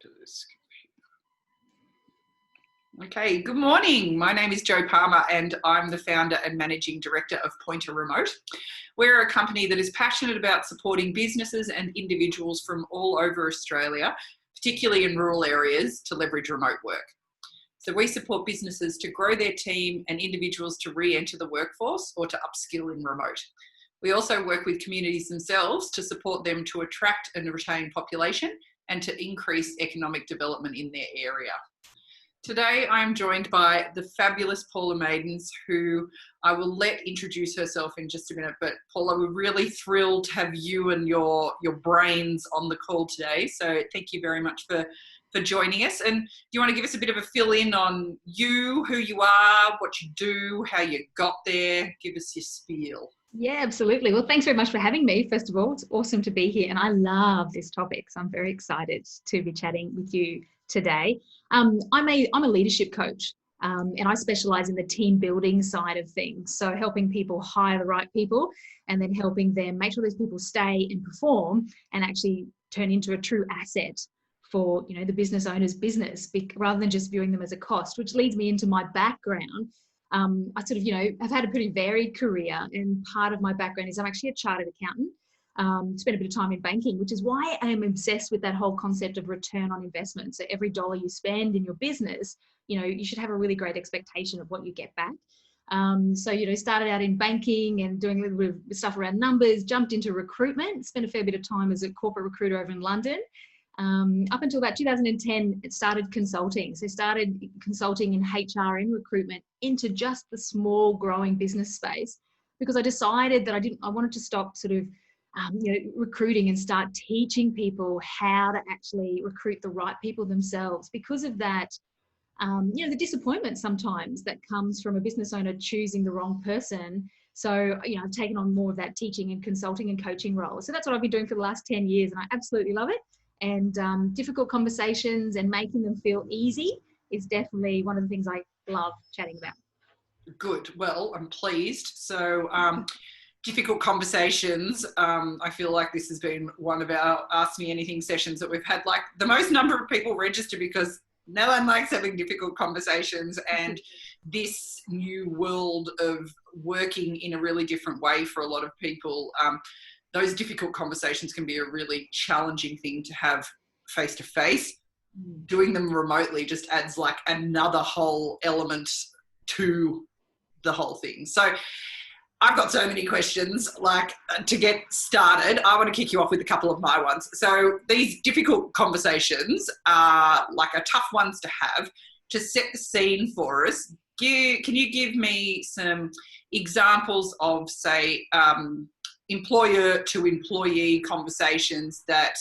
to this. Okay, good morning. My name is Jo Palmer and I'm the founder and managing director of pointerremote. We're a company that is passionate about supporting businesses and individuals from all over Australia, particularly in rural areas, to leverage remote work. So we support businesses to grow their team and individuals to re-enter the workforce or to upskill in remote. We also work with communities themselves to support them to attract and retain population and to increase economic development in their area. Today, I'm joined by the fabulous Paula Maidens, who I will let introduce herself in just a minute. But Paula, we're really thrilled to have you and your brains on the call today. So thank you very much for joining us. And do you want to give us a bit of a fill in on you, who you are, what you do, how you got there? Give us your spiel. Yeah, absolutely. Well, thanks very much for having me. First of all, it's awesome to be here and I love this topic. So I'm very excited to be chatting with you today. I'm a leadership coach and I specialize in the team building side of things. So helping people hire the right people and then helping them make sure those people stay and perform and actually turn into a true asset for, the business owner's business, rather than just viewing them as a cost, which leads me into my background. I sort of, I've had a pretty varied career, and part of my background is I'm actually a chartered accountant. Spent a bit of time in banking, which is why I am obsessed with that whole concept of return on investment. So every dollar you spend in your business, you should have a really great expectation of what you get back. Started out in banking and doing a little bit of stuff around numbers, jumped into recruitment, spent a fair bit of time as a corporate recruiter over in London. Up until about 2010, it started consulting. So started consulting in HR and recruitment into just the small growing business space, because I decided that I wanted to stop sort of recruiting and start teaching people how to actually recruit the right people themselves, because of that, the disappointment sometimes that comes from a business owner choosing the wrong person. So, I've taken on more of that teaching and consulting and coaching role. So that's what I've been doing for the last 10 years and I absolutely love it. And difficult conversations and making them feel easy is definitely one of the things I love chatting about. Good. Well, I'm pleased. So difficult conversations. I feel like this has been one of our Ask Me Anything sessions that we've had like the most number of people register, because no one likes having difficult conversations, and this new world of working in a really different way for a lot of people, those difficult conversations can be a really challenging thing to have face to face. Doing them remotely just adds like another whole element to the whole thing. So I've got so many questions. Like, to get started, I want to kick you off with a couple of my ones. So these difficult conversations are like a tough ones to have. To set the scene for us, can you give me some examples of, say, employer to employee conversations that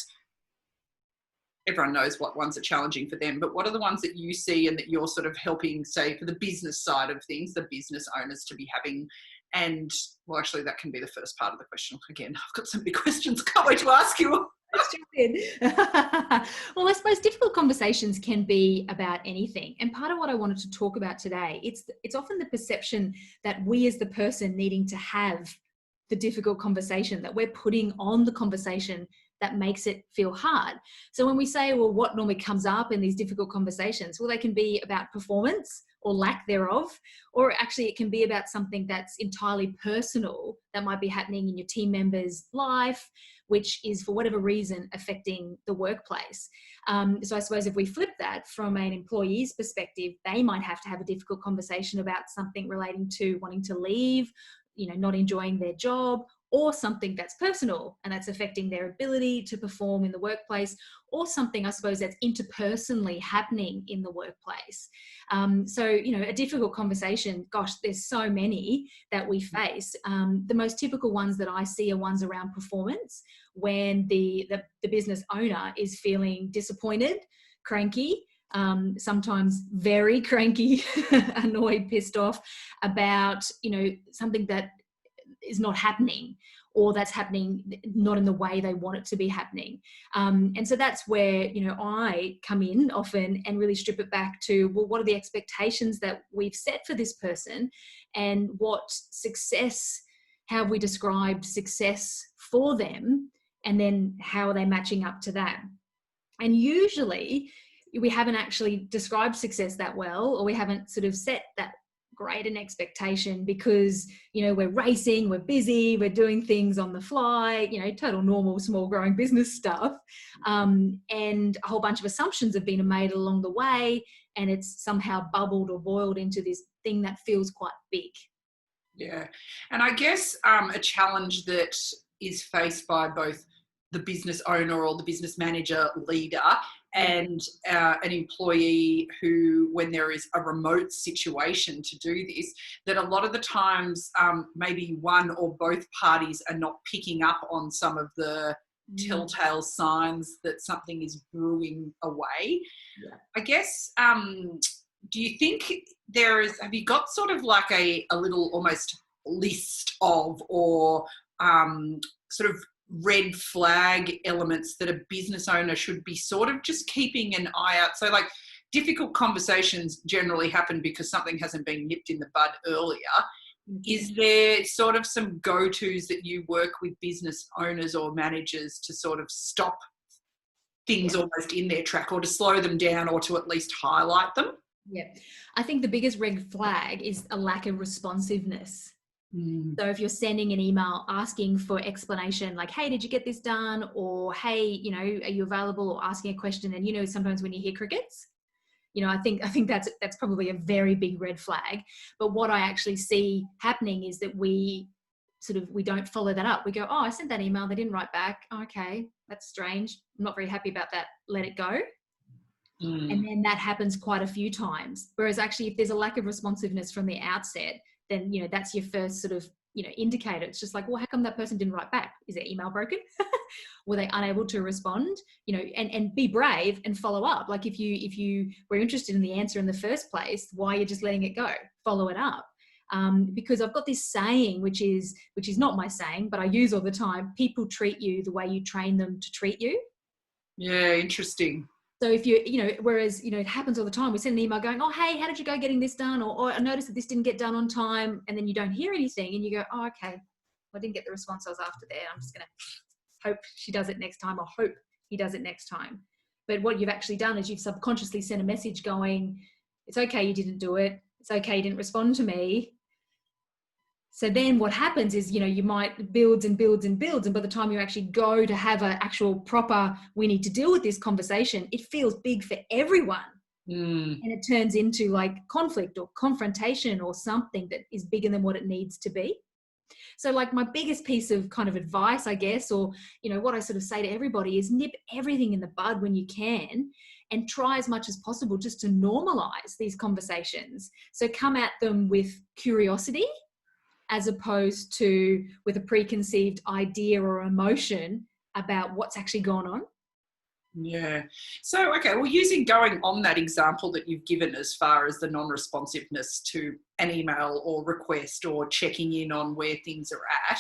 everyone knows what ones are challenging for them, but what are the ones that you see and that you're sort of helping, say, for the business side of things, the business owners to be having? And well, actually that can be the first part of the question. Again, I've got so many questions. Can't wait to ask you. Well, I suppose difficult conversations can be about anything. And part of what I wanted to talk about today, it's often the perception that we as the person needing to have the difficult conversation, that we're putting on the conversation that makes it feel hard. So when we say, well, what normally comes up in these difficult conversations? Well, they can be about performance or lack thereof, or actually it can be about something that's entirely personal that might be happening in your team member's life, which is for whatever reason affecting the workplace. So I suppose if we flip that from an employee's perspective, they might have to have a difficult conversation about something relating to wanting to leave, not enjoying their job, or something that's personal and that's affecting their ability to perform in the workplace, or something, I suppose, that's interpersonally happening in the workplace. A difficult conversation, gosh, there's so many that we face. The most typical ones that I see are ones around performance, when the business owner is feeling disappointed, cranky, sometimes very cranky, annoyed, pissed off about, something that is not happening, or that's happening not in the way they want it to be happening. And so that's where, I come in often and really strip it back to, well, what are the expectations that we've set for this person, and what success, how have we described success for them, and then how are they matching up to that? And usually we haven't actually described success that well, or we haven't sort of set that great an expectation because, you know, we're racing, we're busy, we're doing things on the fly, you know, total normal, small growing business stuff. And a whole bunch of assumptions have been made along the way, and it's somehow bubbled or boiled into this thing that feels quite big. Yeah. And I guess a challenge that is faced by both the business owner or the business manager leader and an employee who, when there is a remote situation to do this, that a lot of the times maybe one or both parties are not picking up on some of the telltale signs that something is brewing away. Yeah. I guess, do you think have you got sort of like a little almost list of or sort of red flag elements that a business owner should be sort of just keeping an eye out? So like difficult conversations generally happen because something hasn't been nipped in the bud earlier. Is there sort of some go-tos that you work with business owners or managers to sort of stop things almost in their track, or to slow them down, or to at least highlight them? Yeah, I think the biggest red flag is a lack of responsiveness. So if you're sending an email asking for explanation, like, hey, did you get this done? Or, hey, you know, are you available? Or asking a question. And, you know, sometimes when you hear crickets, you know, I think that's probably a very big red flag. But what I actually see happening is that we don't follow that up. We go, oh, I sent that email, they didn't write back. Oh, okay, that's strange. I'm not very happy about that. Let it go. And then that happens quite a few times. Whereas actually, if there's a lack of responsiveness from the outset, then, you know, that's your first sort of, you know, indicator. It's just like, well, how come that person didn't write back? Is their email broken? Were they unable to respond? You know, and be brave and follow up. Like if you were interested in the answer in the first place, why are you just letting it go? Follow it up. Because I've got this saying, which is not my saying, but I use all the time. People treat you the way you train them to treat you. Yeah, interesting. So if whereas, you know, it happens all the time. We send an email going, oh, hey, how did you go getting this done? Or I noticed that this didn't get done on time. And then you don't hear anything and you go, oh, okay, I didn't get the response I was after there. I'm just going to hope she does it next time, or hope he does it next time. But what you've actually done is you've subconsciously sent a message going, it's okay, you didn't do it. It's okay, you didn't respond to me. So then what happens is, you know, you might builds and builds and builds. And by the time you actually go to have an actual proper, we need to deal with this conversation, it feels big for everyone. And it turns into like conflict or confrontation or something that is bigger than what it needs to be. So like my biggest piece of kind of advice, I guess, or, you know, what I sort of say to everybody is nip everything in the bud when you can, and try as much as possible just to normalize these conversations. So come at them with curiosity, as opposed to with a preconceived idea or emotion about what's actually gone on. Yeah. So, okay, well, going on that example that you've given as far as the non-responsiveness to an email or request or checking in on where things are at,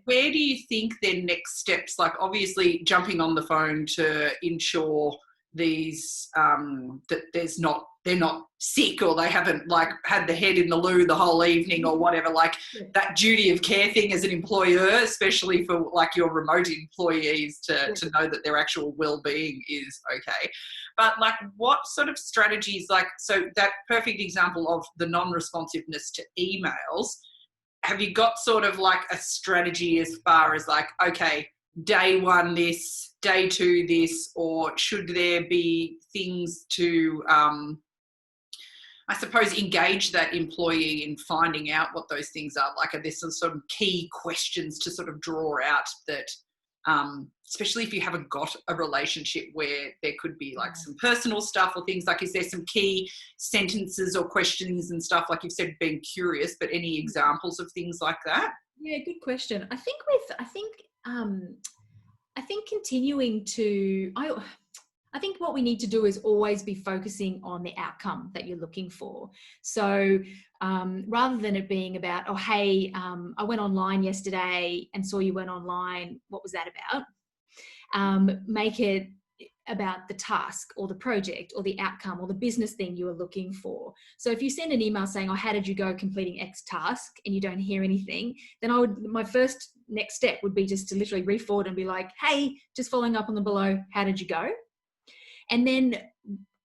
where do you think their next steps, like obviously jumping on the phone to ensure these, that they're not sick, or they haven't like had the head in the loo the whole evening or whatever, like that duty of care thing as an employer, especially for like your remote employees to know that their actual well-being is okay. But like what sort of strategies, like, so that perfect example of the non-responsiveness to emails, have you got sort of like a strategy as far as like, okay, day one this, day two this, or should there be things to, I suppose, engage that employee in finding out what those things are? Like, are there some sort of key questions to sort of draw out that, especially if you haven't got a relationship where there could be like some personal stuff or things, like, is there some key sentences or questions and stuff? Like you've said, being curious, but any examples of things like that? Yeah, good question. I think continuing to, I think what we need to do is always be focusing on the outcome that you're looking for. So rather than it being about, oh, hey, I went online yesterday and saw you went online, what was that about? Make it about the task or the project or the outcome or the business thing you are looking for. So if you send an email saying, oh, how did you go completing X task, and you don't hear anything, then my first next step would be just to literally re-forward and be like, hey, just following up on the below, how did you go? And then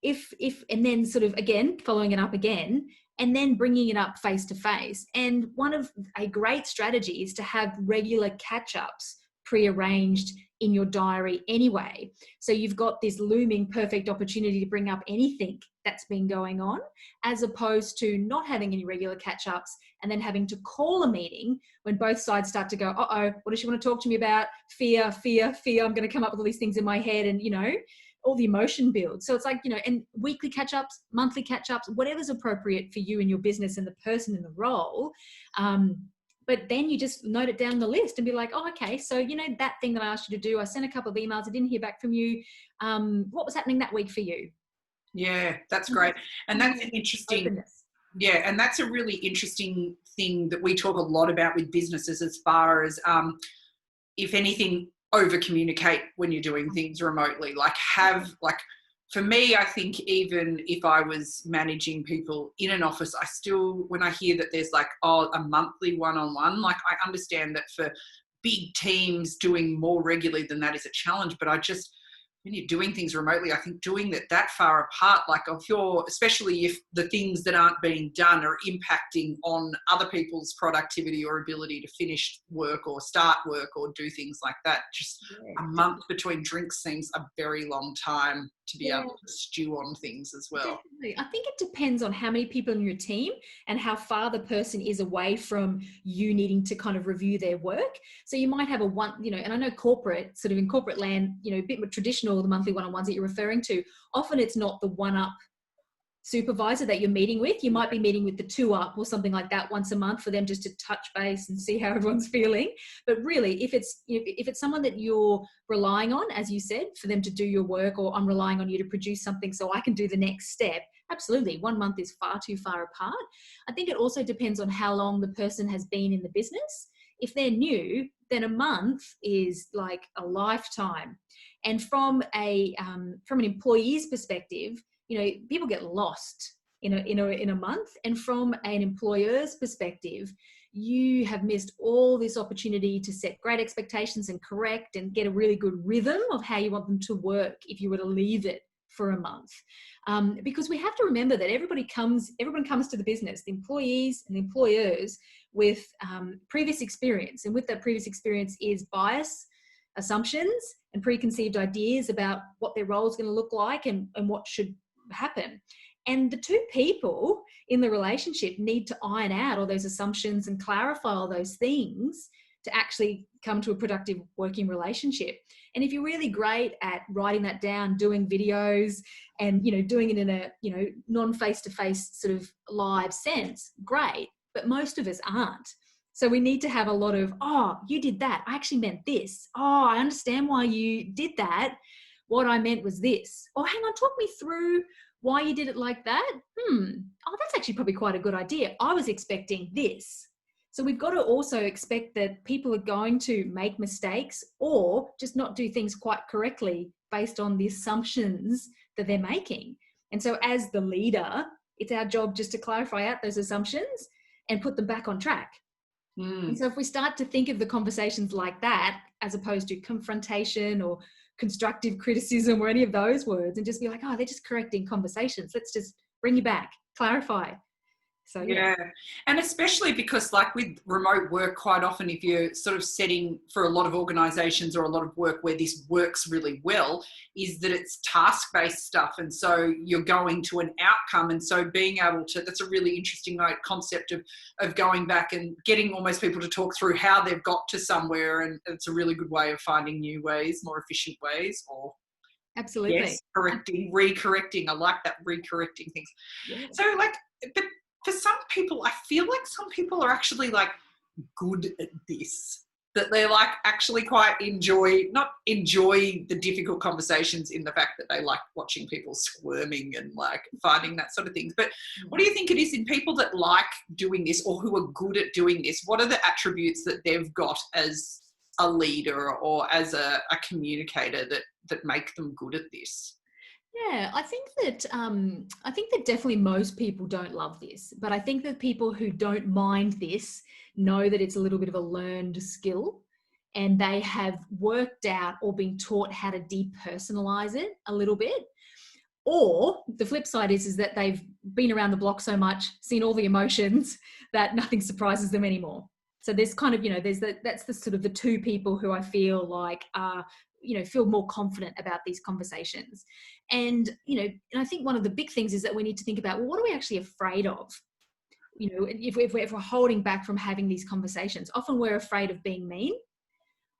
and then sort of again, following it up again, and then bringing it up face to face. And one of a great strategy is to have regular catch-ups pre-arranged in your diary anyway. So you've got this looming perfect opportunity to bring up anything that's been going on, as opposed to not having any regular catch-ups and then having to call a meeting when both sides start to go, uh-oh, what does she want to talk to me about? Fear, fear, fear. I'm going to come up with all these things in my head, and, you know, all the emotion builds. So it's like, you know, and weekly catch-ups, monthly catch-ups, whatever's appropriate for you and your business and the person in the role. But then you just note it down the list and be like, oh, okay, so, you know, that thing that I asked you to do, I sent a couple of emails, I didn't hear back from you. What was happening that week for you? Yeah, that's great. And that's an interesting, openness. Yeah, and that's a really interesting thing that we talk a lot about with businesses, as far as, if anything, over communicate when you're doing things remotely. Like, for me, I think even if I was managing people in an office, I still, when I hear that there's like, oh, a monthly one-on-one, like, I understand that for big teams, doing more regularly than that is a challenge. But when you're doing things remotely, I think doing that far apart, like, especially if the things that aren't being done are impacting on other people's productivity or ability to finish work or start work or do things like that, just a month between drinks seems a very long time to be able to stew on things as well. Definitely. I think it depends on how many people in your team and how far the person is away from you needing to kind of review their work. So you might have and I know corporate, sort of in corporate land, you know, a bit more traditional, the monthly one-on-ones that you're referring to, often it's not the one-up supervisor that you're meeting with. You might be meeting with the two-up or something like that once a month for them just to touch base and see how everyone's feeling. But really, if it's someone that you're relying on, as you said, for them to do your work, or I'm relying on you to produce something so I can do the next step, absolutely, 1 month is far too far apart. I think it also depends on how long the person has been in the business. If they're new, then a month is like a lifetime. And from an employee's perspective, you know, people get lost in a month. And from an employer's perspective, you have missed all this opportunity to set great expectations and correct and get a really good rhythm of how you want them to work if you were to leave it for a month. Because we have to remember that everyone comes to the business, the employees and the employers, with previous experience. And with that previous experience is bias, assumptions, and preconceived ideas about what their role is going to look like and what should happen. And the two people in the relationship need to iron out all those assumptions and clarify all those things to actually come to a productive working relationship. And if you're really great at writing that down, doing videos, and, you know, doing it in a, you know, non-face-to-face sort of live sense, great. But most of us aren't. So we need to have a lot of, oh, you did that, I actually meant this. Oh, I understand why you did that. What I meant was this. Or hang on, talk me through why you did it like that. Oh, that's actually probably quite a good idea. I was expecting this. So we've got to also expect that people are going to make mistakes or just not do things quite correctly based on the assumptions that they're making. And so as the leader, it's our job just to clarify out those assumptions and put them back on track. And so if we start to think of the conversations like that, as opposed to confrontation or constructive criticism or any of those words, and just be like, oh, they're just correcting conversations. Let's just bring you back, clarify. So yeah. And especially because, like, with remote work, quite often if you're sort of setting for a lot of organizations or a lot of work where this works really well, is that it's task-based stuff. And so you're going to an outcome. And so being able to, that's a really interesting concept of going back and getting almost people to talk through how they've got to somewhere. And it's a really good way of finding new ways, more efficient ways, or absolutely. Yes, recorrecting. I like that, recorrecting things. Yeah. So, like, but for some people, I feel like some people are actually like good at this, that they're like actually quite enjoy the difficult conversations, in the fact that they like watching people squirming and like finding that sort of things. But what do you think it is in people that like doing this or who are good at doing this? What are the attributes that they've got as a leader or as a communicator that make them good at this? Yeah, I think that definitely most people don't love this, but I think that people who don't mind this know that it's a little bit of a learned skill, and they have worked out or been taught how to depersonalize it a little bit. Or the flip side is that they've been around the block so much, seen all the emotions, that nothing surprises them anymore. So there's kind of, that's the sort of the two people who I feel like are, feel more confident about these conversations. And, and I think one of the big things is that we need to think about, well, what are we actually afraid of? If we're holding back from having these conversations, often we're afraid of being mean.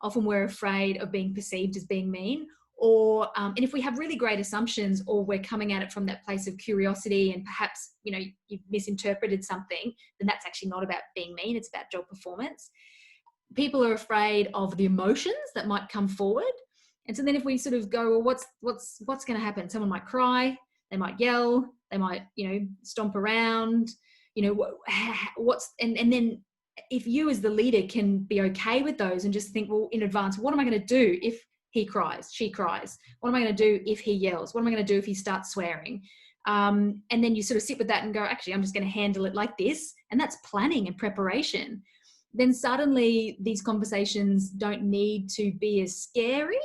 Often we're afraid of being perceived as being mean, or and if we have really great assumptions, or we're coming at it from that place of curiosity, and perhaps you've misinterpreted something, then that's actually not about being mean, it's about job performance. People are afraid of the emotions that might come forward, and so then if we sort of go, well, what's going to happen? Someone might cry, they might yell, they might stomp around, and then if you as the leader can be okay with those and just think, well, in advance, what am I going to do if he cries, she cries? What am I going to do if he yells? What am I going to do if he starts swearing? And then you sort of sit with that and go, actually, I'm just going to handle it like this. And that's planning and preparation. Then suddenly these conversations don't need to be as scary,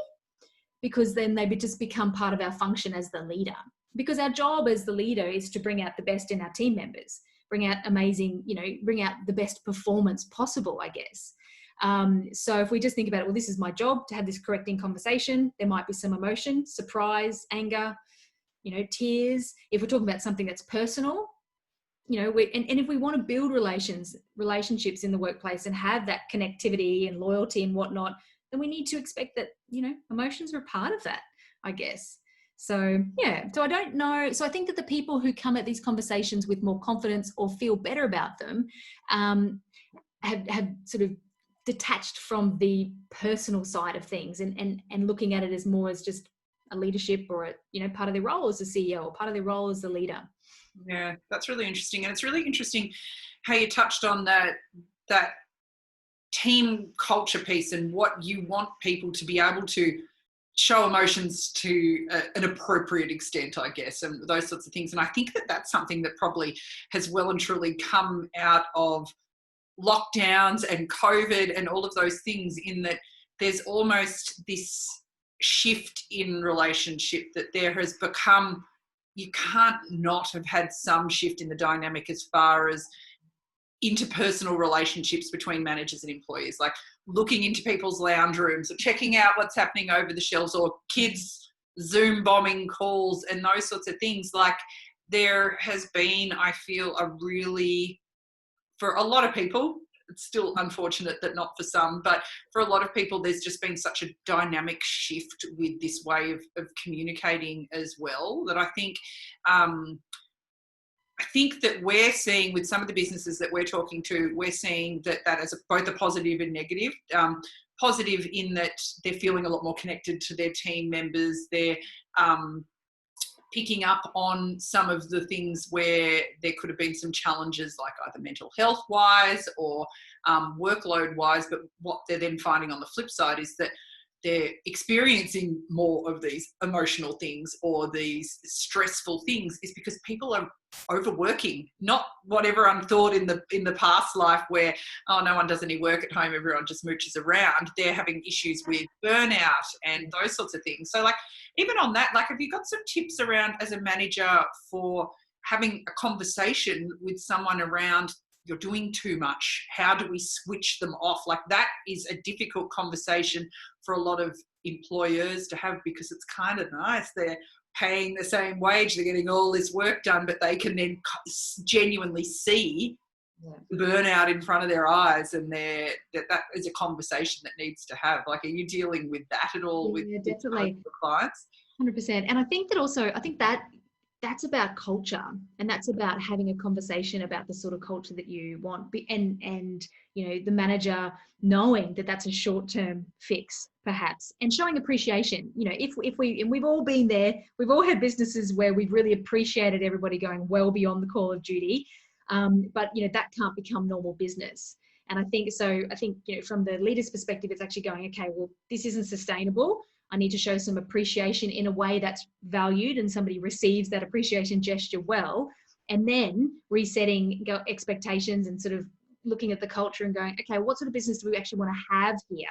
because then they just become part of our function as the leader. Because our job as the leader is to bring out the best in our team members, bring out amazing, bring out the best performance possible, I guess. So if we just think about it, well, this is my job to have this correcting conversation. There might be some emotion, surprise, anger, tears. If we're talking about something that's personal, and if we want to build relationships in the workplace and have that connectivity and loyalty and whatnot, then we need to expect that, emotions are a part of that, I guess. So, yeah, so I don't know. So I think that the people who come at these conversations with more confidence or feel better about them have sort of detached from the personal side of things and looking at it as more as just a leadership or part of their role as a CEO or part of their role as a leader. Yeah, that's really interesting. And it's really interesting how you touched on that team culture piece and what you want people to be able to show emotions to an appropriate extent, I guess, and those sorts of things. And I think that that's something that probably has well and truly come out of lockdowns and COVID and all of those things, in that there's almost this shift in relationship that there has become, you can't not have had some shift in the dynamic as far as interpersonal relationships between managers and employees, like looking into people's lounge rooms or checking out what's happening over the shelves, or kids Zoom bombing calls and those sorts of things. Like, there has been, I feel, a really, for a lot of people, it's still unfortunate that not for some, but for a lot of people, there's just been such a dynamic shift with this way of communicating as well, that I think that we're seeing with some of the businesses that we're talking to, we're seeing that as both a positive and negative. Positive in that they're feeling a lot more connected to their team members. They're picking up on some of the things where there could have been some challenges, like either mental health wise or workload wise. But what they're then finding on the flip side is that they're experiencing more of these emotional things or these stressful things is because people are overworking, not what everyone thought in the past life where, oh, no one does any work at home, everyone just mooches around. They're having issues with burnout and those sorts of things. So, like, even on that, like, have you got some tips around as a manager for having a conversation with someone around, you're doing too much, how do we switch them off? Like, that is a difficult conversation for a lot of employers to have, because it's kind of nice. They're paying the same wage, they're getting all this work done, but they can then genuinely see burnout in front of their eyes, and that is a conversation that needs to have. Like, are you dealing with that at all? Yeah, with definitely. Clients? 100%. And I think that also, that's about culture, and that's about having a conversation about the sort of culture that you want, and the manager knowing that that's a short-term fix perhaps, and showing appreciation. If we've all been there, we've all had businesses where we've really appreciated everybody going well beyond the call of duty, but that can't become normal business. And I think from the leader's perspective, it's actually going, okay, well, this isn't sustainable. I need to show some appreciation in a way that's valued and somebody receives that appreciation gesture well, and then resetting expectations and sort of looking at the culture and going, okay, what sort of business do we actually want to have here?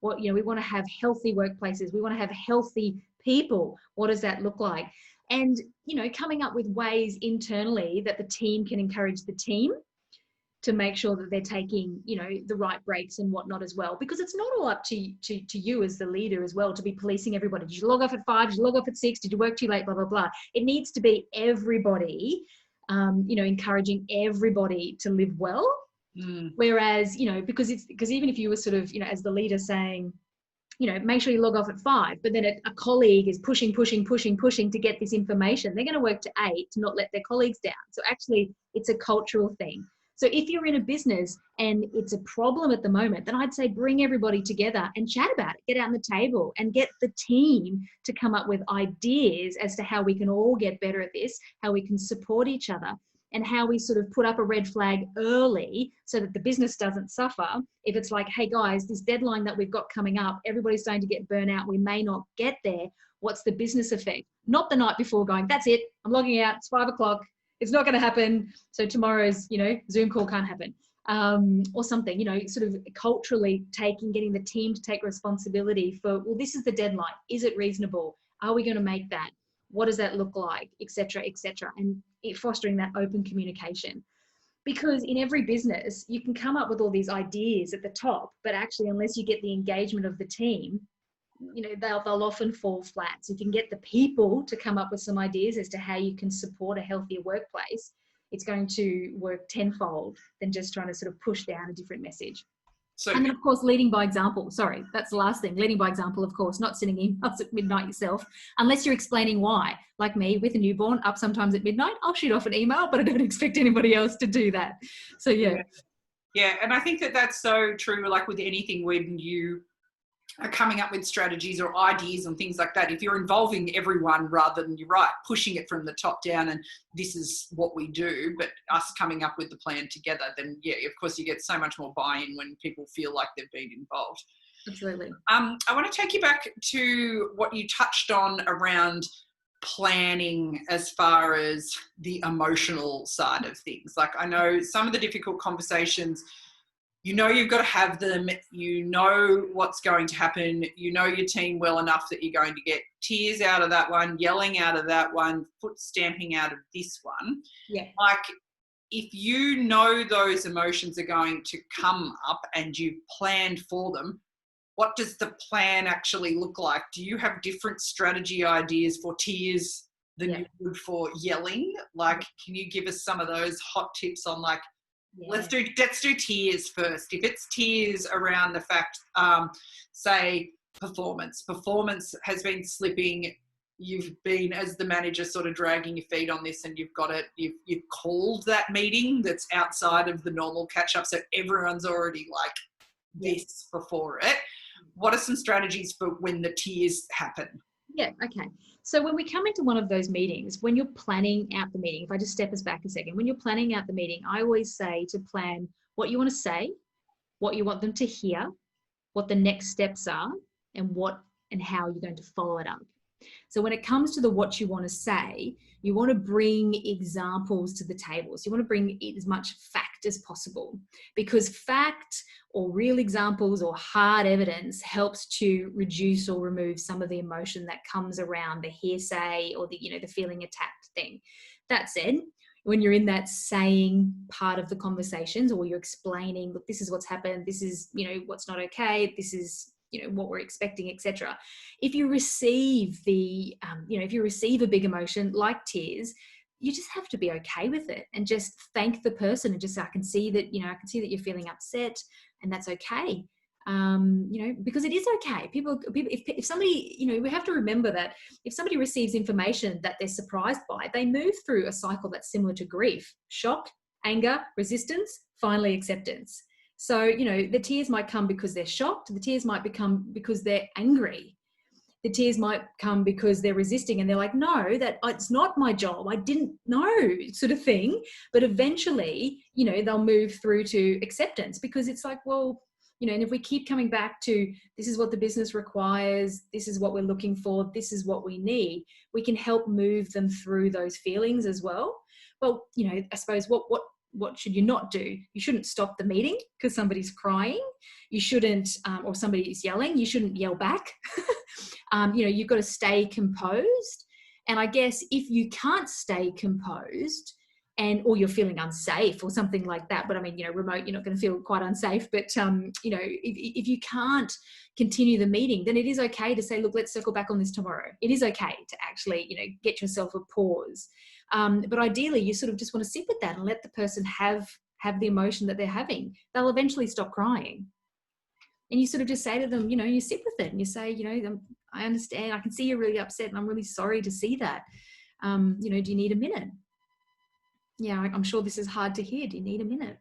We want to have healthy workplaces. We want to have healthy people. What does that look like? And, coming up with ways internally that the team can encourage the team to make sure that they're taking, the right breaks and whatnot as well. Because it's not all up to you as the leader as well to be policing everybody. Did you log off at 5? Did you log off at 6? Did you work too late? Blah, blah, blah. It needs to be everybody, encouraging everybody to live well. Whereas, because even if you were sort of, as the leader saying, make sure you log off at 5, but then a colleague is pushing to get this information, they're going to work to 8 to not let their colleagues down. So actually it's a cultural thing. So if you're in a business and it's a problem at the moment, then I'd say bring everybody together and chat about it, get out on the table and get the team to come up with ideas as to how we can all get better at this, how we can support each other, and how we sort of put up a red flag early so that the business doesn't suffer. If it's like, hey guys, this deadline that we've got coming up, everybody's starting to get burnt out, we may not get there. What's the business effect? Not the night before going, that's it, I'm logging out, it's 5 o'clock, it's not going to happen. So tomorrow's, Zoom call can't happen. Or something, sort of culturally getting the team to take responsibility for, well, this is the deadline. Is it reasonable? Are we going to make that? What does that look like? Et cetera, and fostering that open communication. Because in every business, you can come up with all these ideas at the top, but actually, unless you get the engagement of the team, they'll often fall flat. So if you can get the people to come up with some ideas as to how you can support a healthier workplace, it's going to work tenfold than just trying to sort of push down a different message. So, and then, of course, leading by example. Sorry, that's the last thing. Leading by example, of course, not sitting emails at midnight yourself, unless you're explaining why. Like me, with a newborn, up sometimes at midnight, I'll shoot off an email, but I don't expect anybody else to do that. So, yeah. Yeah, and I think that's so true, like with anything when you are coming up with strategies or ideas and things like that. If you're involving everyone rather than, you're right, pushing it from the top down and this is what we do, but us coming up with the plan together, then yeah, of course you get so much more buy-in when people feel like they've been involved. Absolutely. I want to take you back to what you touched on around planning as far as the emotional side of things. Like I know some of the difficult conversations, you've got to have them, what's going to happen, your team well enough that you're going to get tears out of that one, yelling out of that one, foot stamping out of this one. Yeah. Like if those emotions are going to come up and you've planned for them, what does the plan actually look like? Do you have different strategy ideas for tears than you would for yelling? Like, can you give us some of those hot tips on like, let's do tears first. If it's tears around the fact, say performance has been slipping, you've been as the manager sort of dragging your feet on this and you've called that meeting that's outside of the normal catch up. So everyone's already like this before it. What are some strategies for when the tears happen? Yeah, okay. So when we come into one of those meetings, when you're planning out the meeting, if I just step us back a second, when you're planning out the meeting, I always say to plan what you want to say, what you want them to hear, what the next steps are, and how you're going to follow it up. So when it comes to what you want to say, you want to bring examples to the table. So you want to bring as much fact as possible, because fact or real examples or hard evidence helps to reduce or remove some of the emotion that comes around the hearsay or the feeling attacked thing. That said, when you're in that saying part of the conversations, or you're explaining, look, this is what's happened, this is, what's not okay, this is, what we're expecting, etc. If you receive a big emotion like tears, you just have to be okay with it and just thank the person and just say, I can see that you're feeling upset, and that's okay. Because it is okay. People, if somebody, we have to remember that if somebody receives information that they're surprised by, they move through a cycle that's similar to grief: shock, anger, resistance, finally acceptance. So, the tears might come because they're shocked. The tears might become because they're angry. The tears might come because they're resisting and they're like, no, that it's not my job. I didn't know, sort of thing. But eventually, they'll move through to acceptance, because it's like, well, and if we keep coming back to this is what the business requires, this is what we're looking for, this is what we need, we can help move them through those feelings as well. Well, I suppose what should you not do? You shouldn't stop the meeting because somebody's crying. You shouldn't, or somebody is yelling, you shouldn't yell back. You've got to stay composed And I guess if you can't stay composed, or you're feeling unsafe or something like that, but I mean, remote, you're not going to feel quite unsafe, but if you can't continue the meeting, then it is okay to say, look, let's circle back on this tomorrow. It is okay to actually, get yourself a pause. But ideally, you sort of just want to sit with that and let the person have the emotion that they're having. They'll eventually stop crying. And you sort of just say to them, you sit with it and you say, I understand, I can see you're really upset and I'm really sorry to see that. Do you need a minute? Yeah, I'm sure this is hard to hear. Do you need a minute?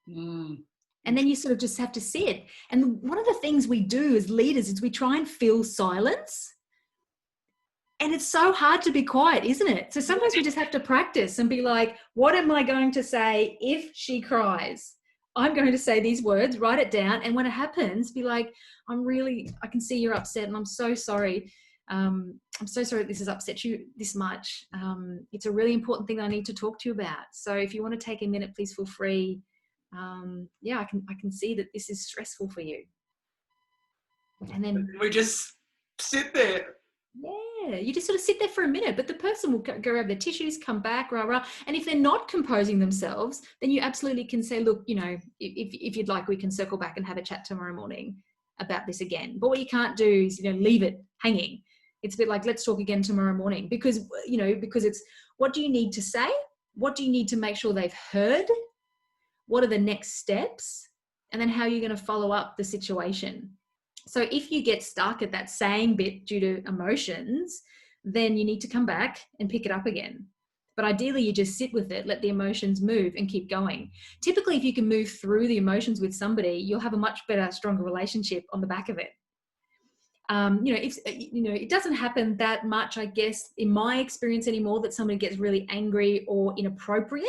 And then you sort of just have to sit. And one of the things we do as leaders is we try and fill silence. And it's so hard to be quiet, isn't it? So sometimes we just have to practice and be like, what am I going to say if she cries? I'm going to say these words, write it down. And when it happens, be like, I can see you're upset and I'm so sorry. I'm so sorry this has upset you this much. It's a really important thing that I need to talk to you about. So if you want to take a minute, please feel free. I can see that this is stressful for you. And then we just sit there. Yeah, you just sort of sit there for a minute, but the person will go grab their tissues, come back, rah, rah. And if they're not composing themselves, then you absolutely can say, look, if you'd like, we can circle back and have a chat tomorrow morning about this again. But what you can't do is, leave it hanging. It's a bit like, let's talk again tomorrow morning, because it's, what do you need to say? What do you need to make sure they've heard? What are the next steps? And then how are you going to follow up the situation? So if you get stuck at that saying bit due to emotions, then you need to come back and pick it up again. But ideally, you just sit with it, let the emotions move and keep going. Typically, if you can move through the emotions with somebody, you'll have a much better, stronger relationship on the back of it. It doesn't happen that much, I guess, in my experience anymore, that somebody gets really angry or inappropriate.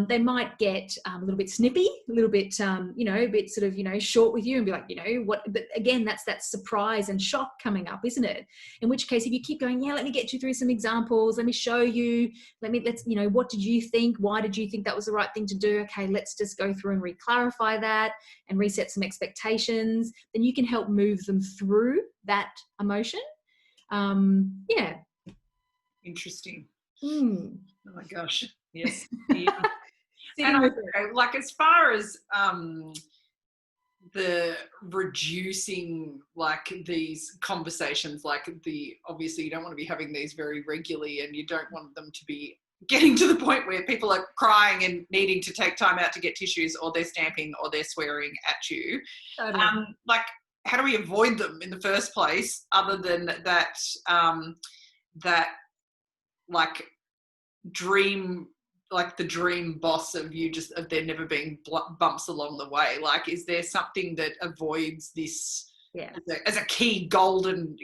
They might get a little bit snippy, a little bit, a bit sort of, short with you and be like, what? But again, that's that surprise and shock coming up, isn't it? In which case, if you keep going, let me get you through some examples. Let me show you. What did you think? Why did you think that was the right thing to do? Okay, let's just go through and re-clarify that and reset some expectations. Then you can help move them through that emotion. Interesting. Oh my gosh. Yes. Yeah. And like, as far as the reducing like these conversations, like obviously you don't want to be having these very regularly, and you don't want them to be getting to the point where people are crying and needing to take time out to get tissues, or they're stamping or they're swearing at you. Totally. Like, how do we avoid them in the first place, other than that like the dream boss of you, just of there never being bumps along the way? Like, is there something that avoids this as a key golden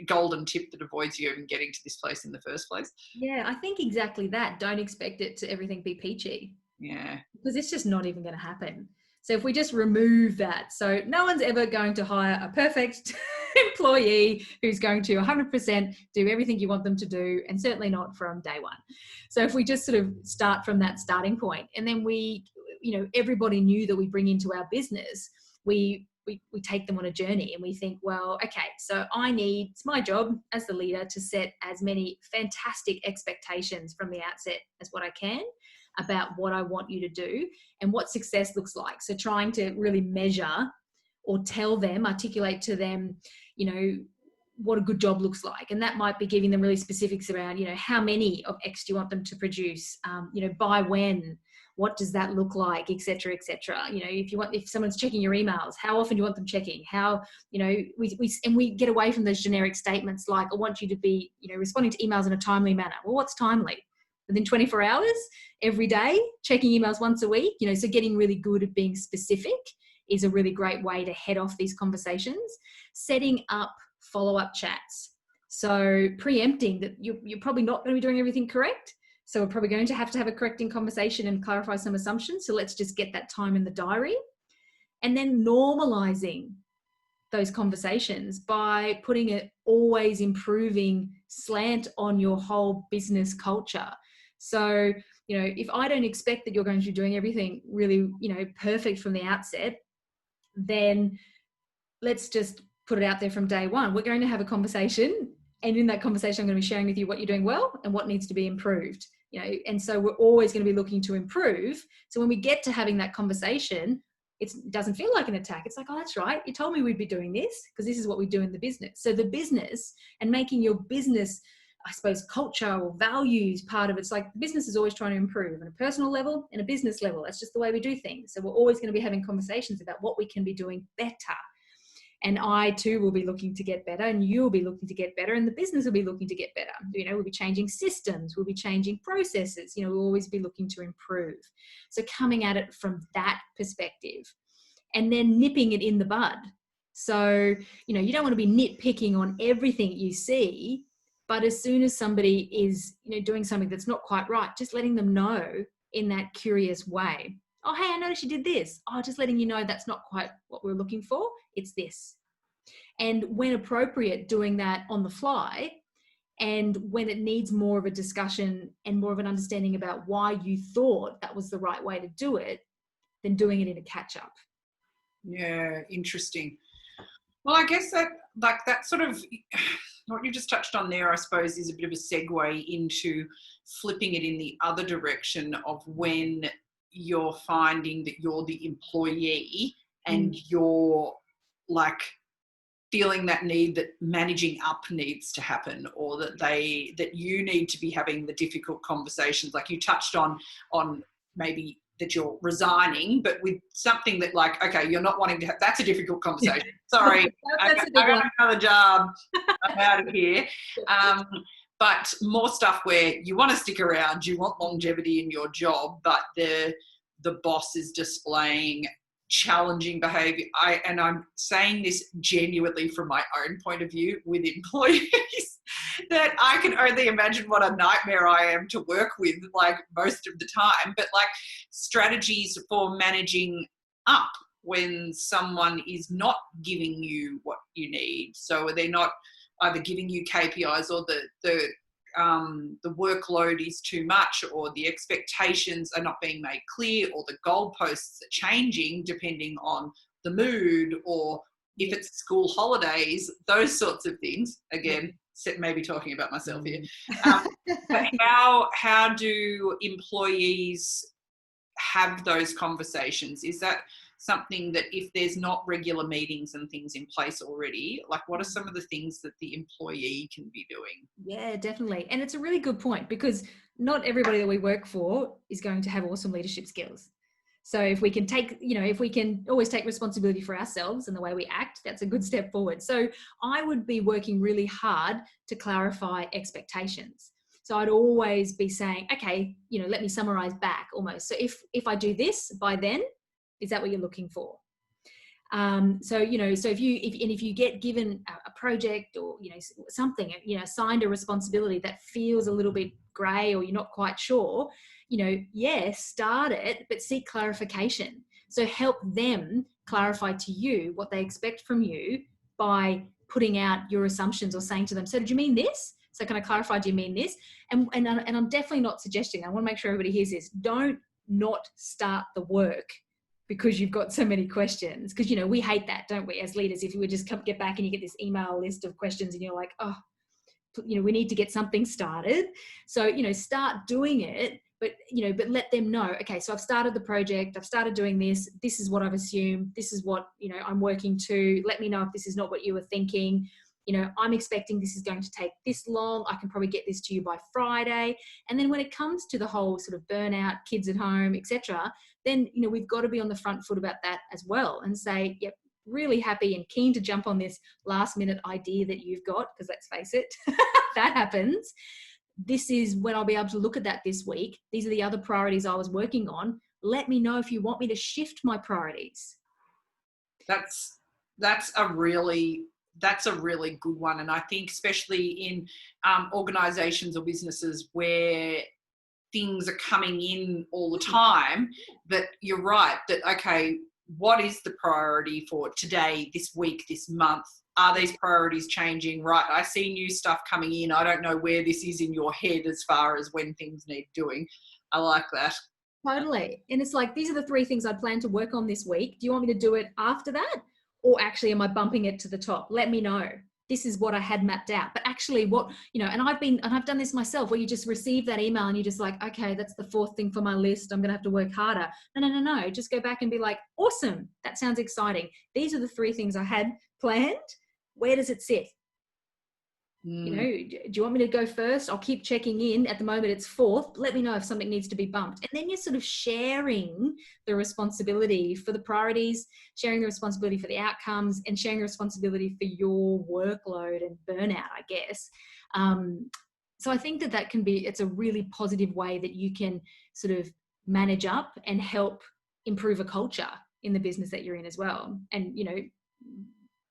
tip that avoids you even getting to this place in the first place? Yeah, I think exactly that. Don't expect it to everything be peachy. Yeah. Because it's just not even going to happen. So if we just remove that, so no one's ever going to hire a perfect employee who's going to 100% do everything you want them to do, and certainly not from day one. So if we just sort of start from that starting point, and then everybody new that we bring into our business, we take them on a journey, and we think, well, okay, so it's my job as the leader to set as many fantastic expectations from the outset as what I can about what I want you to do and what success looks like. So trying to really measure or articulate to them, what a good job looks like. And that might be giving them really specifics around, how many of X do you want them to produce, by when, what does that look like, et cetera, et cetera. If someone's checking your emails, how often do you want them checking? How, we get away from those generic statements like, I want you to be, responding to emails in a timely manner. Well, what's timely? Within 24 hours, every day, checking emails once a week, so getting really good at being specific is a really great way to head off these conversations. Setting up follow-up chats. So preempting that you're probably not going to be doing everything correct. So we're probably going to have a correcting conversation and clarify some assumptions. So let's just get that time in the diary. And then normalizing those conversations by putting an always improving slant on your whole business culture. So, if I don't expect that you're going to be doing everything really, perfect from the outset, then let's just put it out there from day one. We're going to have a conversation, And in that conversation, I'm going to be sharing with you what you're doing well and what needs to be improved. And so we're always going to be looking to improve. So when we get to having that conversation, it doesn't feel like an attack. It's like, oh, that's right. You told me we'd be doing this because this is what we do in the business. So the business and making your business, I suppose, culture or values part of it's like the business is always trying to improve on a personal level and a business level. That's just the way we do things. So we're always going to be having conversations about what we can be doing better. And I too will be looking to get better, and you'll be looking to get better, and the business will be looking to get better. We'll be changing systems, we'll be changing processes, we'll always be looking to improve. So coming at it from that perspective and then nipping it in the bud. So, you don't want to be nitpicking on everything you see, but as soon as somebody is, doing something that's not quite right, just letting them know in that curious way. Oh, hey, I noticed you did this. Oh, just letting you know that's not quite what we're looking for. It's this. And when appropriate, doing that on the fly. And when it needs more of a discussion and more of an understanding about why you thought that was the right way to do it, then doing it in a catch-up. Yeah, interesting. Well, I guess that sort of what you just touched on there, I suppose, is a bit of a segue into flipping it in the other direction of when you're finding that you're the employee and you're like feeling that need that managing up needs to happen, or that you need to be having the difficult conversations. Like you touched on maybe that you're resigning, but with something that like, okay, you're not wanting to have, that's a difficult conversation. Sorry, I got another job. I'm out of here. But more stuff where you want to stick around, you want longevity in your job, but the boss is displaying challenging behavior. I'm saying this genuinely from my own point of view with employees, that I can only imagine what a nightmare I am to work with, like most of the time, but like strategies for managing up when someone is not giving you what you need. So they're not either giving you KPIs, or the workload is too much, or the expectations are not being made clear, or the goalposts are changing depending on the mood, or if it's school holidays, those sorts of things. Again, maybe talking about myself here. But how do employees have those conversations? Is that something that if there's not regular meetings and things in place already, like what are some of the things that the employee can be doing? Yeah, definitely. And it's a really good point, because not everybody that we work for is going to have awesome leadership skills. So if we can if we can always take responsibility for ourselves and the way we act, that's a good step forward. So I would be working really hard to clarify expectations. So I'd always be saying, okay, let me summarize back almost. So if I do this by then, is that what you're looking for? So if you get given a project or, something, assigned a responsibility that feels a little bit gray, or you're not quite sure, start it, but seek clarification. So help them clarify to you what they expect from you by putting out your assumptions, or saying to them, so did you mean this? So can I clarify, do you mean this? And I'm definitely not suggesting, I want to make sure everybody hears this, don't not start the work because you've got so many questions. Because, we hate that, don't we, as leaders? If you would just get back and you get this email list of questions and you're like, oh, we need to get something started. So, start doing it, but let them know, okay, so I've started the project, I've started doing this, this is what I've assumed, this is what, I'm working to, let me know if this is not what you were thinking. I'm expecting this is going to take this long. I can probably get this to you by Friday. And then when it comes to the whole sort of burnout, kids at home, etc., then, we've got to be on the front foot about that as well, and say, yep, really happy and keen to jump on this last minute idea that you've got, because let's face it, that happens. This is when I'll be able to look at that this week. These are the other priorities I was working on. Let me know if you want me to shift my priorities. That's a really good one. And I think especially in organizations or businesses where things are coming in all the time, that you're right, that, okay, what is the priority for today, this week, this month? Are these priorities changing? Right, I see new stuff coming in. I don't know where this is in your head as far as when things need doing. I like that. Totally. And it's like, these are the 3 things I plan to work on this week. Do you want me to do it after that? Or actually, am I bumping it to the top? Let me know. this is what I had mapped out. But actually what, and I've done this myself, where you just receive that email and you're just like, okay, that's the fourth thing for my list. I'm going to have to work harder. No. Just go back and be like, awesome. That sounds exciting. These are the 3 things I had planned. Where does it sit? Do you want me to go first? I'll keep checking in. At the moment, it's 4th. Let me know if something needs to be bumped. And then you're sort of sharing the responsibility for the priorities, sharing the responsibility for the outcomes, and sharing the responsibility for your workload and burnout, I guess. So I think that it's a really positive way that you can sort of manage up and help improve a culture in the business that you're in as well. And,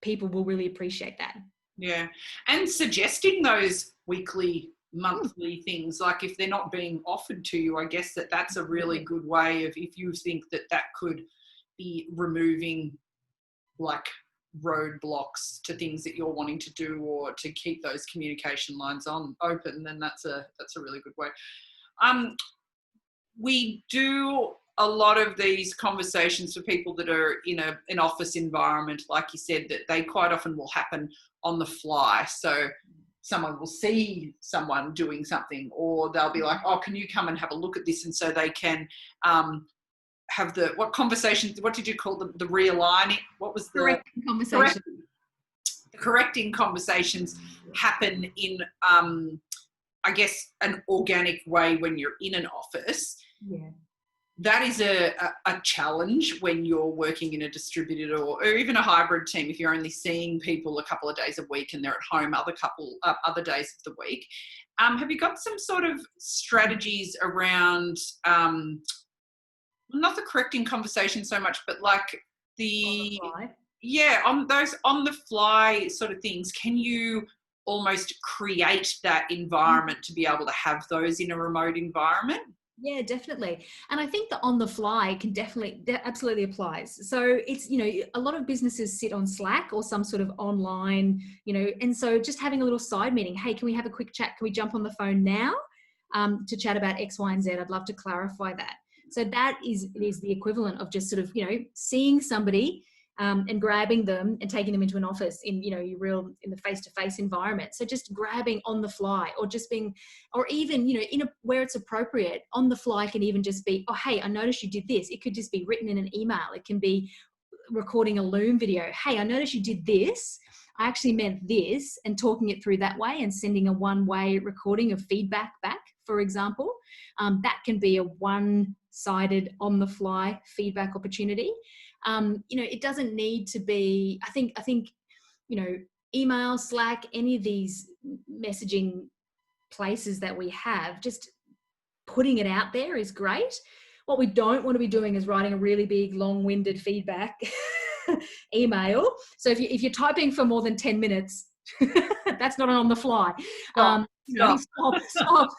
people will really appreciate that. Yeah. And suggesting those weekly, monthly things, like if they're not being offered to you, I guess that's a really good way of, if you think that could be removing like roadblocks to things that you're wanting to do, or to keep those communication lines open, then that's a really good way. We do a lot of these conversations for people that are in an office environment, like you said, that they quite often will happen on the fly. So someone will see someone doing something, or they'll be like, oh, can you come and have a look at this? And so they can have what did you call them? The realigning? What was the correcting conversation? Correcting conversations happen in, I guess, an organic way when you're in an office. Yeah. That is a challenge when you're working in a distributed or even a hybrid team. If you're only seeing people a couple of days a week and they're at home other days of the week, have you got some sort of strategies around not the correcting conversation so much, but like on those on the fly sort of things? Can you almost create that environment to be able to have those in a remote environment? Yeah, definitely. And I think the on the fly that absolutely applies. So it's, a lot of businesses sit on Slack or some sort of online, and so just having a little side meeting. Hey, can we have a quick chat? Can we jump on the phone now to chat about X, Y, and Z? I'd love to clarify that. So that is the equivalent of just sort of, seeing somebody and grabbing them and taking them into an office in the face-to-face environment. So just grabbing on the fly, or just being, or even, where it's appropriate, on the fly can even just be, oh, hey, I noticed you did this. It could just be written in an email. It can be recording a Loom video. Hey, I noticed you did this. I actually meant this, and talking it through that way and sending a one-way recording of feedback back, for example. That can be a one-sided on-the-fly feedback opportunity. It doesn't need to be, I think, email, Slack, any of these messaging places that we have, just putting it out there is great. What we don't want to be doing is writing a really big, long-winded feedback email. So if you're typing for more than 10 minutes, that's not on the fly. Stop.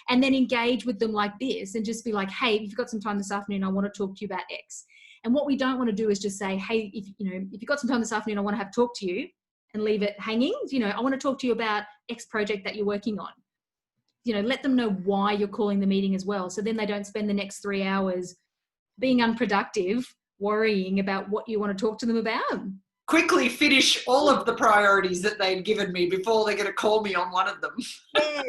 And then engage with them like this, and just be like, hey, if you've got some time this afternoon, I want to talk to you about X. And what we don't want to do is just say, hey, if you've got some time this afternoon, I want to have talk to you, and leave it hanging. I want to talk to you about X project that you're working on. Let them know why you're calling the meeting as well. So then they don't spend the next 3 hours being unproductive, worrying about what you want to talk to them about. Quickly finish all of the priorities that they'd given me before they're going to call me on one of them. Yeah,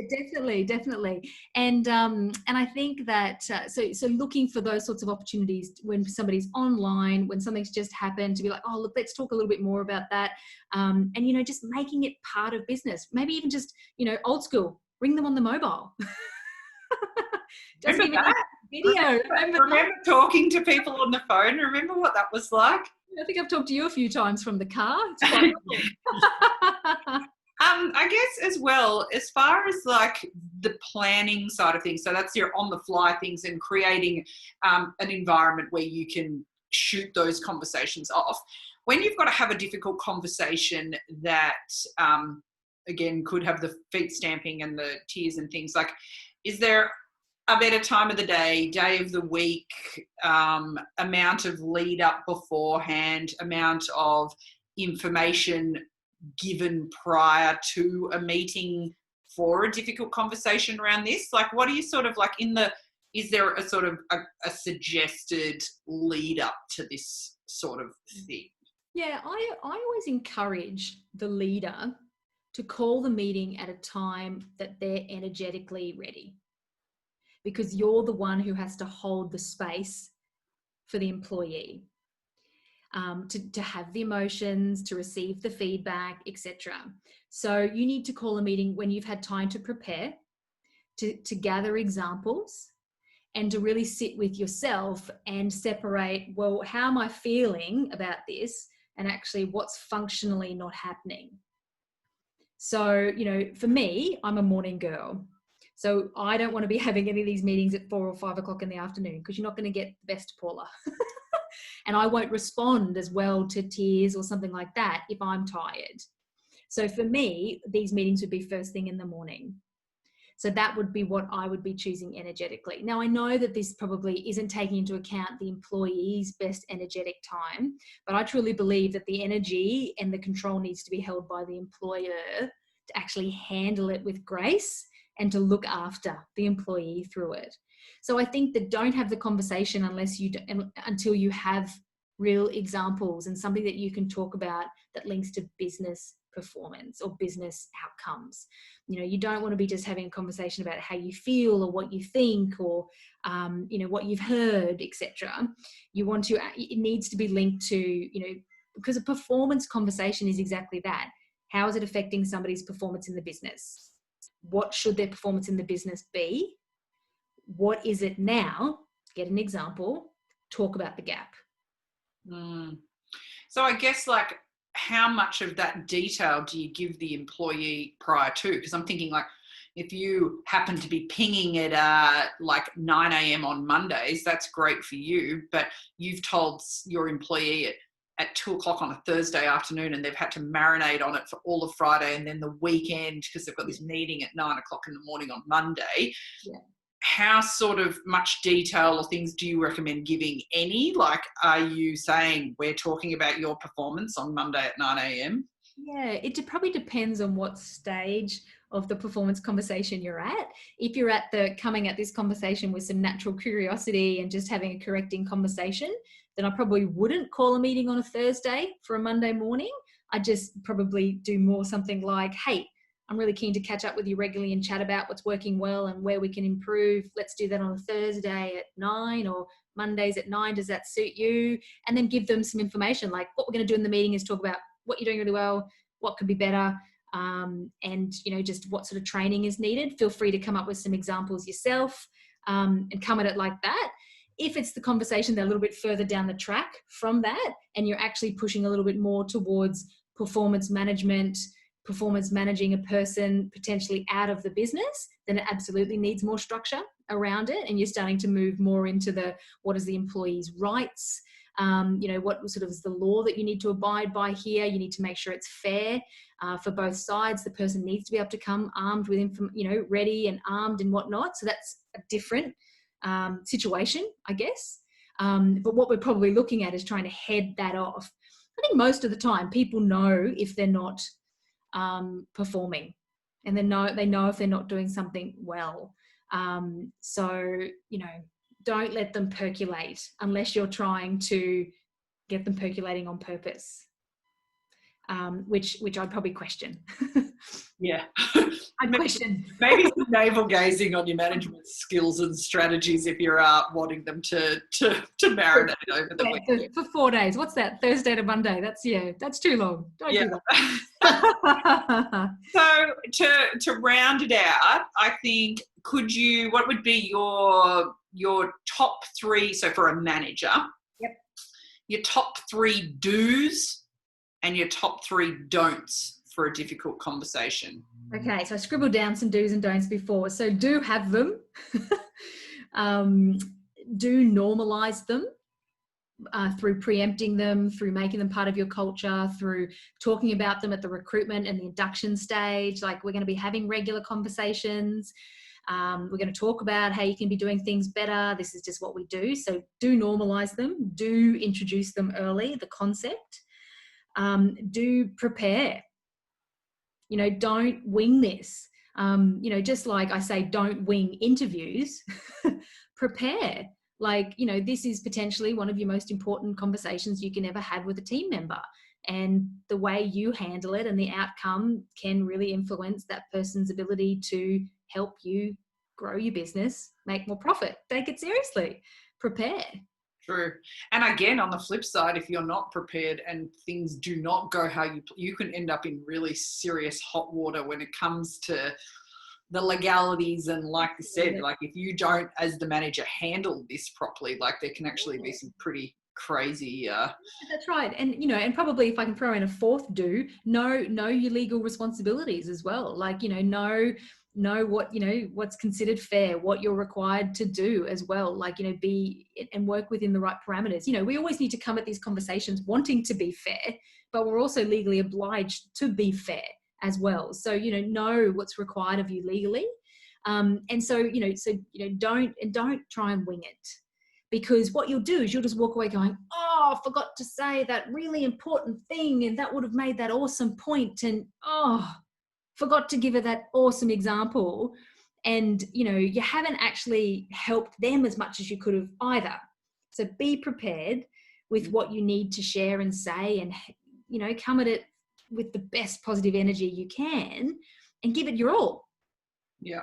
definitely. And I think that so looking for those sorts of opportunities when somebody's online, when something's just happened, to be like, oh, look, let's talk a little bit more about that. And just making it part of business. Maybe even just old school, ring them on the mobile. Remember that? Video. Remember talking to people on the phone? Remember what that was like? I think I've talked to you a few times from the car. It's quite cool. I guess as well, as far as like the planning side of things, so that's your on the fly things, and creating an environment where you can shoot those conversations off. When you've got to have a difficult conversation that, again, could have the feet stamping and the tears and things, like, is there a better time of the day of the week, amount of lead up beforehand, amount of information given prior to a meeting for a difficult conversation around this? Like, what are you sort of like is there a sort of a suggested lead up to this sort of thing? Yeah, I always encourage the leader to call the meeting at a time that they're energetically ready, because you're the one who has to hold the space for the employee, to have the emotions, to receive the feedback, etc. So you need to call a meeting when you've had time to prepare, to gather examples, and to really sit with yourself and separate, well, how am I feeling about this, and actually what's functionally not happening. So, for me, I'm a morning girl. So I don't want to be having any of these meetings at 4 or 5 o'clock in the afternoon, because you're not going to get the best Paula. And I won't respond as well to tears or something like that if I'm tired. So for me, these meetings would be first thing in the morning. So that would be what I would be choosing energetically. Now, I know that this probably isn't taking into account the employee's best energetic time, but I truly believe that the energy and the control needs to be held by the employer to actually handle it with grace and to look after the employee through it. So I think that don't have the conversation until you have real examples and something that you can talk about that links to business performance or business outcomes. You don't want to be just having a conversation about how you feel or what you think or what you've heard, etc. It needs to be linked to, because a performance conversation is exactly that. How is it affecting somebody's performance in the business? What should their performance in the business be? What is it now? Get an example, talk about the gap. So I guess, like, how much of that detail do you give the employee prior to? Because I'm thinking, like, if you happen to be pinging it like 9 a.m. on Mondays, that's great for you, but you've told your employee at 2 o'clock on a Thursday afternoon, and they've had to marinate on it for all of Friday and then the weekend because they've got this meeting at 9 o'clock in the morning on Monday. Yeah. How sort of much detail or things do you recommend giving? Any? Like, are you saying we're talking about your performance on Monday at 9 a.m.? Yeah, it probably depends on what stage of the performance conversation you're at. If you're coming at this conversation with some natural curiosity and just having a correcting conversation, then I probably wouldn't call a meeting on a Thursday for a Monday morning. I just probably do more something like, hey, I'm really keen to catch up with you regularly and chat about what's working well and where we can improve. Let's do that on a Thursday at 9 or Mondays at 9. Does that suit you? And then give them some information, like what we're going to do in the meeting is talk about what you're doing really well, what could be better, and just what sort of training is needed. Feel free to come up with some examples yourself, and come at it like that. If it's the conversation they're a little bit further down the track from that, and you're actually pushing a little bit more towards performance management, performance managing a person potentially out of the business, then it absolutely needs more structure around it. And you're starting to move more into what is the employee's rights, what sort of is the law that you need to abide by here. You need to make sure it's fair for both sides. The person needs to be able to come armed with, ready and armed and whatnot. So that's a different situation, I guess. But what we're probably looking at is trying to head that off. I think most of the time people know if they're not performing, and they know if they're not doing something well. So don't let them percolate unless you're trying to get them percolating on purpose, which I'd probably question. Yeah. I'd question. Maybe some navel gazing on your management skills and strategies if you're wanting them to marinate over the weekend. For 4 days. What's that? Thursday to Monday. That's too long. Don't do that. So to round it out, I think, what would be your top 3, so for a manager, yep, your top 3 do's and your top 3 don'ts for a difficult conversation? Okay, so I scribbled down some do's and don'ts before. So do have them. Do normalize them through preempting them, through making them part of your culture, through talking about them at the recruitment and the induction stage. Like, we're going to be having regular conversations. We're going to talk about how you can be doing things better. This is just what we do. So do normalize them. Do introduce them early, the concept. Do prepare. Don't wing this. Just like I say, don't wing interviews, prepare. Like, you know, this is potentially one of your most important conversations you can ever have with a team member. And the way you handle it and the outcome can really influence that person's ability to help you grow your business, make more profit. Take it seriously. Prepare. True. And again, on the flip side, if you're not prepared and things do not go how you can end up in really serious hot water when it comes to the legalities. And like I said, like if you don't, as the manager, handle this properly, like there can actually be some pretty crazy. That's right. And, you know, and probably if I can throw in a fourth know your legal responsibilities as well. Like, you know what, you know, what's considered fair, what you're required to do as well. Like, you know, be and work within the right parameters. You know, we always need to come at these conversations wanting to be fair, but we're also legally obliged to be fair as well. So, you know what's required of you legally. And so, don't try and wing it, because what you'll do is you'll just walk away going, oh, I forgot to say that really important thing, and that would have made that awesome point, and forgot to give her that awesome example. And, you know, you haven't actually helped them as much as you could have either. So be prepared with what you need to share and say, and, you know, come at it with the best positive energy you can and give it your all. Yeah.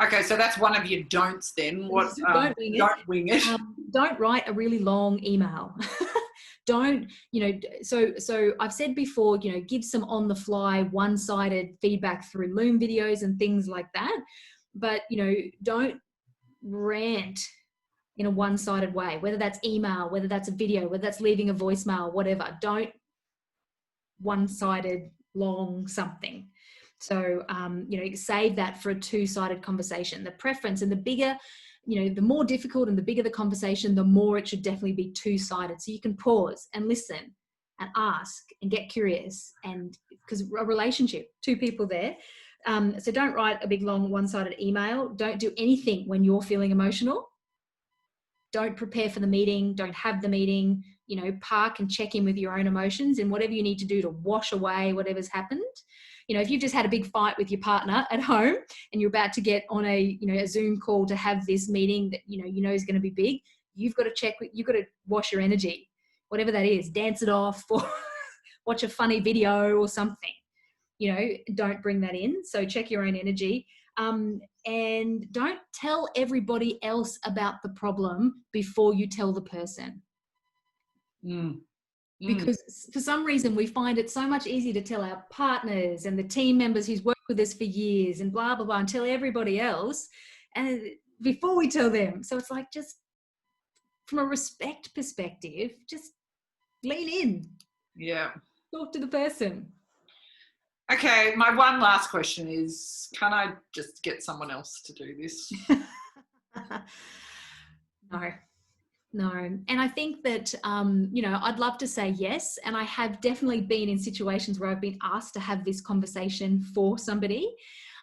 Okay. So that's one of your don'ts then. What? Don't wing it. Don't write a really long email. Don't, you know, so I've said before, you know, give some on the fly, one-sided feedback through Loom videos and things like that. But, you know, don't rant in a one-sided way, whether that's email, whether that's a video, whether that's leaving a voicemail, whatever. Don't one-sided long something. So, you know, save that for a two-sided conversation. The preference, and the bigger, you know, the more difficult and the bigger the conversation, the more it should definitely be two-sided. So you can pause and listen and ask and get curious, and because a relationship, two people there. So don't write a big long one-sided email. Don't do anything when you're feeling emotional. Don't prepare for the meeting. Don't have the meeting. You know, park and check in with your own emotions and whatever you need to do to wash away whatever's happened. You know, if you've just had a big fight with your partner at home and you're about to get on a Zoom call to have this meeting that, you know, is going to be big, you've got to wash your energy, whatever that is, dance it off or watch a funny video or something, you know, don't bring that in. So check your own energy. And don't tell everybody else about the problem before you tell the person. Because for some reason we find it so much easier to tell our partners and the team members who's worked with us for years and blah, blah, blah, and tell everybody else and before we tell them. So it's like, just from a respect perspective, just lean in. Yeah. Talk to the person. Okay, my one last question is, can I just get someone else to do this? No. And I think that, you know, I'd love to say yes. And I have definitely been in situations where I've been asked to have this conversation for somebody.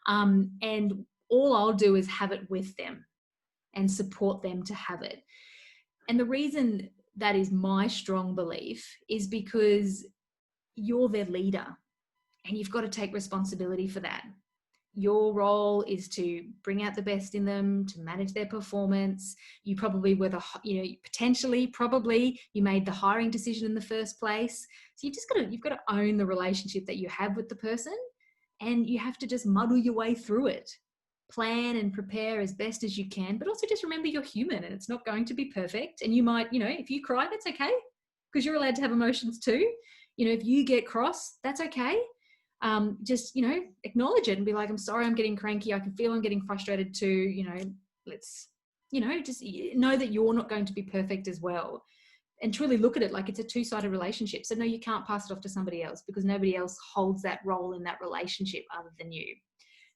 And all I'll do is have it with them and support them to have it. And the reason that is my strong belief is because you're their leader and you've got to take responsibility for that. Your role is to bring out the best in them, to manage their performance. You probably were probably you made the hiring decision in the first place. So you've got to own the relationship that you have with the person, and you have to just muddle your way through it. Plan and prepare as best as you can, but also just remember you're human and it's not going to be perfect. And you might, you know, if you cry, that's okay, because you're allowed to have emotions too. You know, if you get cross, that's okay. Just, you know, acknowledge it and be like, I'm sorry, I'm getting cranky. I can feel I'm getting frustrated too. You know, let's, you know, just know that you're not going to be perfect as well. And truly look at it like it's a two-sided relationship. So no, you can't pass it off to somebody else because nobody else holds that role in that relationship other than you.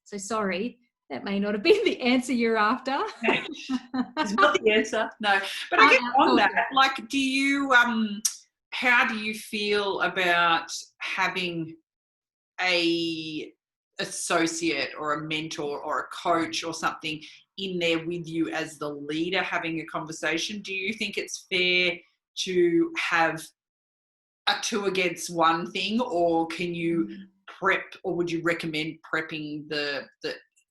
So sorry, that may not have been the answer you're after. It's not the answer, no. But I guess on that, like, do you, how do you feel about having a associate or a mentor or a coach or something in there with you as the leader having a conversation? Do you think it's fair to have a 2 against 1 thing, or can you prep, or would you recommend prepping the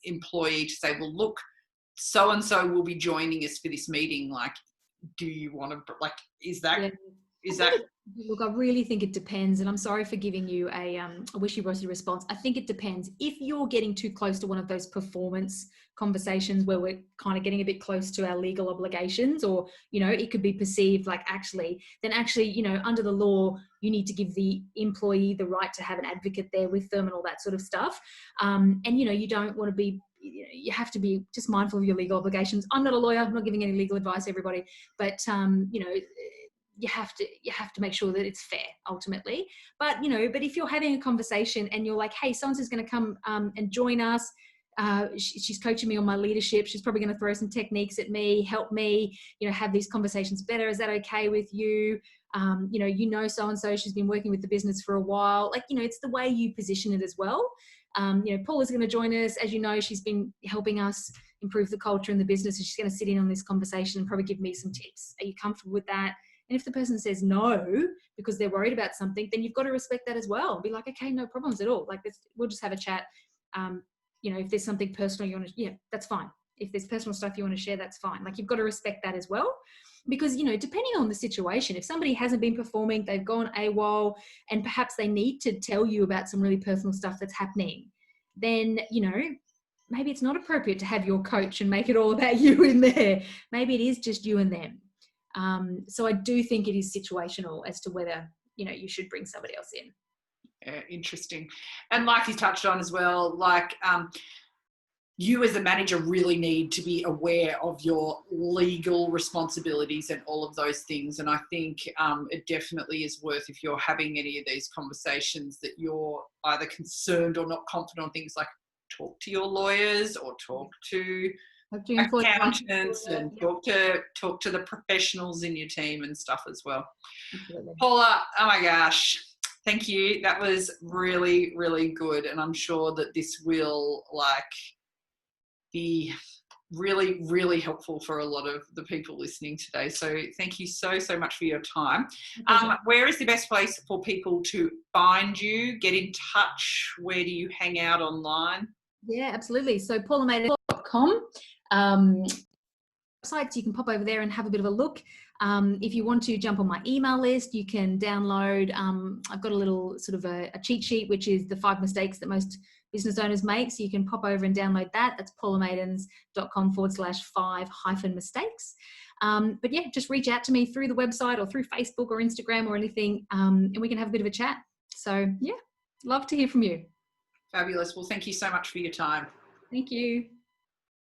employee to say, well, look, so-and-so will be joining us for this meeting, like, do you want to, like, is that, Yeah. is that? Look, I really think it depends, and I'm sorry for giving you a wishy-washy response. I think it depends. If you're getting too close to one of those performance conversations where we're kind of getting a bit close to our legal obligations, or, you know, it could be perceived like then actually, you know, under the law, you need to give the employee the right to have an advocate there with them and all that sort of stuff. And, you know, you don't want to be, you have to be just mindful of your legal obligations. I'm not a lawyer. I'm not giving any legal advice, everybody, but, you know, you have to make sure that it's fair ultimately. But, you know, but if you're having a conversation and you're like, hey, so-and-so's going to come and join us. She's coaching me on my leadership. She's probably going to throw some techniques at me, help me, you know, have these conversations better. Is that okay with you? You know, so-and-so, she's been working with the business for a while. Like, you know, it's the way you position it as well. You know, Paula's going to join us. As you know, she's been helping us improve the culture in the business. And she's going to sit in on this conversation and probably give me some tips. Are you comfortable with that? And if the person says no because they're worried about something, then you've got to respect that as well. Be like, okay, no problems at all. Like, we'll just have a chat. You know, if there's something personal you want to, yeah, that's fine. If there's personal stuff you want to share, that's fine. Like, you've got to respect that as well. Because, you know, depending on the situation, if somebody hasn't been performing, they've gone AWOL, and perhaps they need to tell you about some really personal stuff that's happening, then, you know, maybe it's not appropriate to have your coach and make it all about you in there. Maybe it is just you and them. So I do think it is situational as to whether, you know, you should bring somebody else in. Interesting. And like you touched on as well, like you as a manager really need to be aware of your legal responsibilities and all of those things. And I think it definitely is worth, if you're having any of these conversations, that you're either concerned or not confident on things, like talk to your lawyers or talk to accountants and talk to the professionals in your team and stuff as well. Absolutely. Paula, oh my gosh, thank you. That was really, really good. And I'm sure that this will be really, really helpful for a lot of the people listening today. So thank you so, so much for your time. Where is the best place for people to find you, get in touch? Where do you hang out online? Yeah, absolutely. So pointerremote.com. Sites, you can pop over there and have a bit of a look. If you want to jump on my email list, you can download, I've got a little sort of a cheat sheet, which is the 5 mistakes that most business owners make. So you can pop over and download that. That's paulamaidens.com/5-mistakes. But yeah, just reach out to me through the website or through Facebook or Instagram or anything, and we can have a bit of a chat. So yeah, love to hear from you. Fabulous. Well, thank you so much for your time. Thank you.